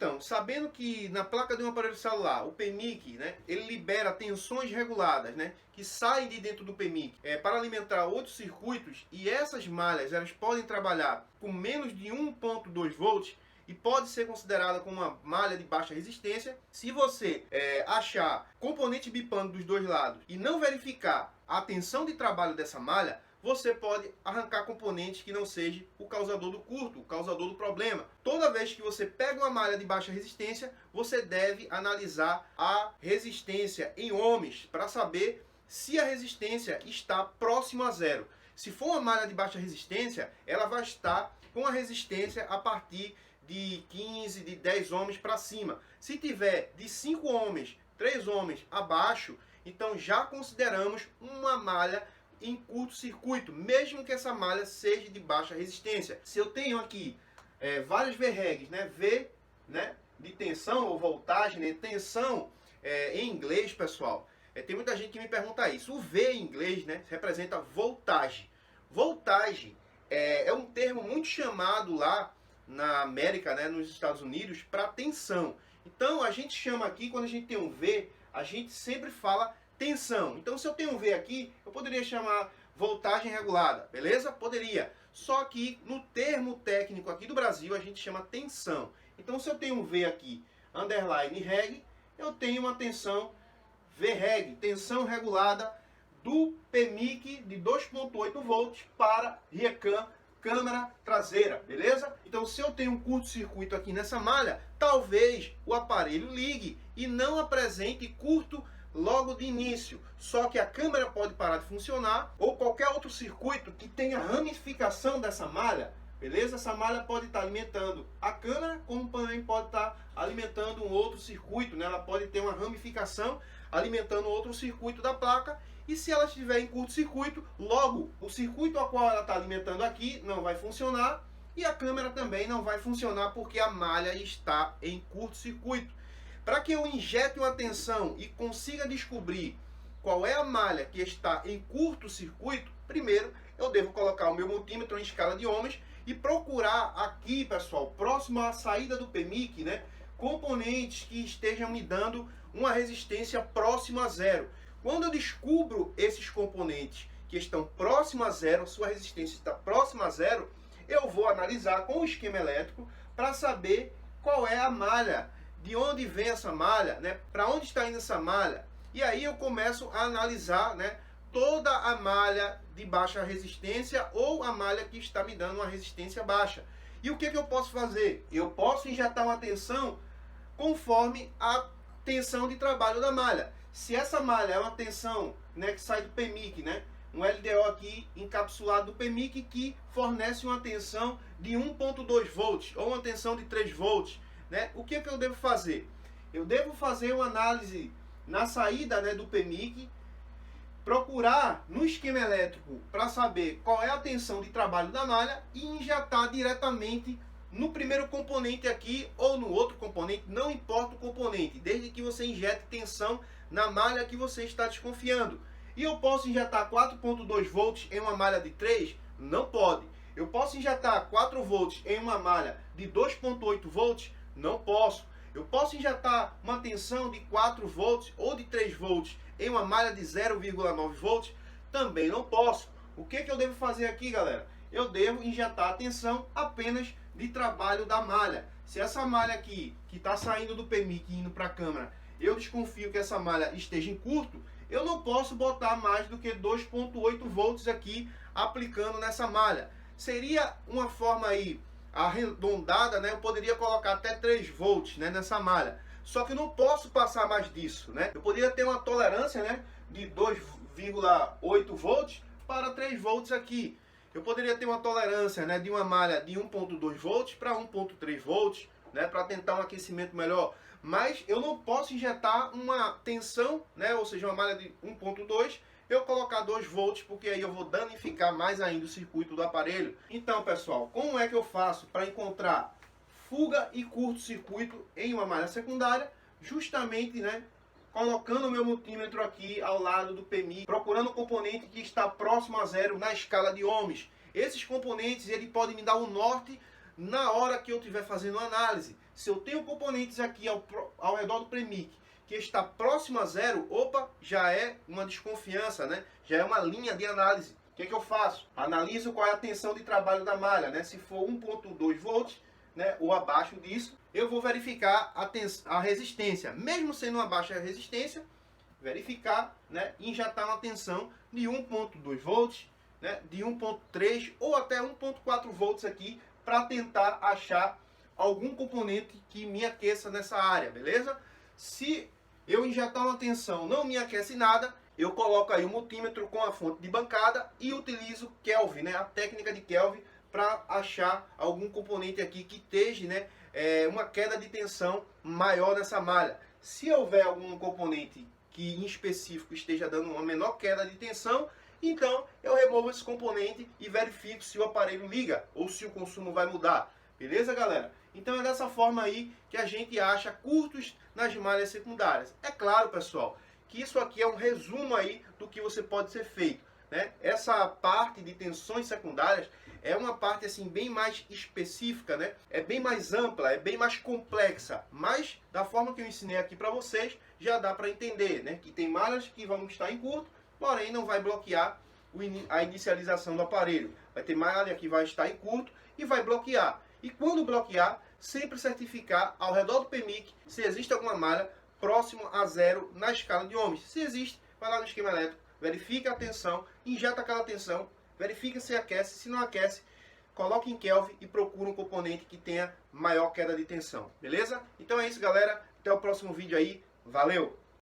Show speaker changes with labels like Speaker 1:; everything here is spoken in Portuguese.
Speaker 1: Então, sabendo que na placa de um aparelho celular, o PMIC, né, ele libera tensões reguladas, né, que saem de dentro do PMIC para alimentar outros circuitos, e essas malhas elas podem trabalhar com menos de 1.2 volts, e pode ser considerada como uma malha de baixa resistência. Se você achar componente bipando dos dois lados e não verificar a tensão de trabalho dessa malha, você pode arrancar componentes que não seja o causador do curto, o causador do problema. Toda vez que você pega uma malha de baixa resistência, você deve analisar a resistência em ohms para saber se a resistência está próxima a zero. Se for uma malha de baixa resistência, ela vai estar com a resistência a partir de 15, de 10 ohms para cima. Se tiver de 5 ohms, 3 ohms abaixo, então já consideramos uma malha em curto-circuito, mesmo que essa malha seja de baixa resistência. Se eu tenho aqui vários VREGs, né, V, né, de tensão ou voltagem, né, tensão em inglês, pessoal, tem muita gente que me pergunta isso. O V em inglês, né, representa voltagem. Voltagem é um termo muito chamado lá na América, né, nos Estados Unidos, para tensão. Então a gente chama aqui, quando a gente tem um V, a gente sempre fala tensão. Então se eu tenho um V aqui, eu poderia chamar voltagem regulada, beleza? Poderia. Só que no termo técnico aqui do Brasil a gente chama tensão. Então se eu tenho um V aqui, underline reg, eu tenho uma tensão VREG, tensão regulada do PMIC de 2.8 volts para RIECAM, câmara traseira, beleza? Então se eu tenho um curto-circuito aqui nessa malha, talvez o aparelho ligue e não apresente curto logo de início, só que a câmera pode parar de funcionar, ou qualquer outro circuito que tenha ramificação dessa malha, beleza? Essa malha pode estar alimentando a câmera, como também pode estar alimentando um outro circuito, né? Ela pode ter uma ramificação alimentando outro circuito da placa, e se ela estiver em curto-circuito, logo o circuito ao qual ela está alimentando aqui não vai funcionar, e a câmera também não vai funcionar porque a malha está em curto-circuito. Para que eu injete uma tensão e consiga descobrir qual é a malha que está em curto-circuito, primeiro eu devo colocar o meu multímetro em escala de ohms e procurar aqui, pessoal, próximo à saída do PMIC, né, componentes que estejam me dando uma resistência próxima a zero. Quando eu descubro esses componentes que estão próximos a zero, sua resistência está próxima a zero, eu vou analisar com o esquema elétrico para saber qual é a malha, de onde vem essa malha, né, para onde está indo essa malha. E aí eu começo a analisar, né, toda a malha de baixa resistência ou a malha que está me dando uma resistência baixa. E o que eu posso fazer? Eu posso injetar uma tensão conforme a tensão de trabalho da malha. Se essa malha é uma tensão, né, que sai do PMIC, né, um LDO aqui encapsulado do PMIC que fornece uma tensão de 1.2 volts ou uma tensão de 3 volts, né, o que eu devo fazer? Eu devo fazer uma análise na saída, né, do PMIC, procurar no esquema elétrico para saber qual é a tensão de trabalho da malha e injetar diretamente no primeiro componente aqui ou no outro componente, não importa o componente, desde que você injete tensão na malha que você está desconfiando. E eu posso injetar 4.2 volts em uma malha de 3? Não pode. Eu posso injetar 4 volts em uma malha de 2.8 volts? Não posso. Eu posso injetar uma tensão de 4 volts ou de 3 volts em uma malha de 0,9 volts? Também não posso. O que eu devo fazer aqui, galera? Eu devo injetar a tensão apenas de trabalho da malha. Se essa malha aqui, que está saindo do PMIC e indo para a câmera, eu desconfio que essa malha esteja em curto, eu não posso botar mais do que 2.8 volts aqui aplicando nessa malha. Seria uma forma aí arredondada, né? Eu poderia colocar até 3 volts, né, nessa malha. Só que eu não posso passar mais disso, né? Eu poderia ter uma tolerância, né, de 2,8 volts para 3 volts aqui. Eu poderia ter uma tolerância, né, de uma malha de 1.2 volts para 1.3 volts, né, para tentar um aquecimento melhor. Mas eu não posso injetar uma tensão, né, ou seja, uma malha de 1.2, eu colocar 2 volts, porque aí eu vou danificar mais ainda o circuito do aparelho. Então, pessoal, como é que eu faço para encontrar fuga e curto-circuito em uma malha secundária? Justamente, né, colocando o meu multímetro aqui ao lado do PMI, procurando o componente que está próximo a zero na escala de ohms. Esses componentes, ele pode me dar um norte na hora que eu estiver fazendo a análise. Se eu tenho componentes aqui ao redor do premic que está próximo a zero, opa, já é uma desconfiança, né? Já é uma linha de análise. O que é que eu faço? Analiso qual é a tensão de trabalho da malha, né? Se for 1.2 volts, né, ou abaixo disso, eu vou verificar a resistência. Mesmo sendo uma baixa resistência, verificar, né, injetar uma tensão de 1.2 volts, né, de 1.3 ou até 1.4 volts aqui, para tentar achar algum componente que me aqueça nessa área, beleza? Se eu injetar uma tensão não me aquece nada, eu coloco aí o multímetro com a fonte de bancada e utilizo Kelvin, né, a técnica de Kelvin, para achar algum componente aqui que esteja, né, uma queda de tensão maior nessa malha. Se houver algum componente que em específico esteja dando uma menor queda de tensão, então eu removo esse componente e verifico se o aparelho liga ou se o consumo vai mudar. Beleza, galera? Então é dessa forma aí que a gente acha curtos nas malhas secundárias. É claro, pessoal, que isso aqui é um resumo aí do que você pode ser feito, né? Essa parte de tensões secundárias é uma parte assim bem mais específica, né? É bem mais ampla, é bem mais complexa, mas da forma que eu ensinei aqui para vocês, já dá para entender, né? Que tem malhas que vão estar em curto, porém não vai bloquear a inicialização do aparelho. Vai ter malha que vai estar em curto e vai bloquear. E quando bloquear, sempre certificar ao redor do PMIC se existe alguma malha próximo a zero na escala de ohms. Se existe, vai lá no esquema elétrico, verifica a tensão, injeta aquela tensão, verifica se aquece. Se não aquece, coloque em Kelvin e procura um componente que tenha maior queda de tensão. Beleza? Então é isso, galera. Até o próximo vídeo aí. Valeu!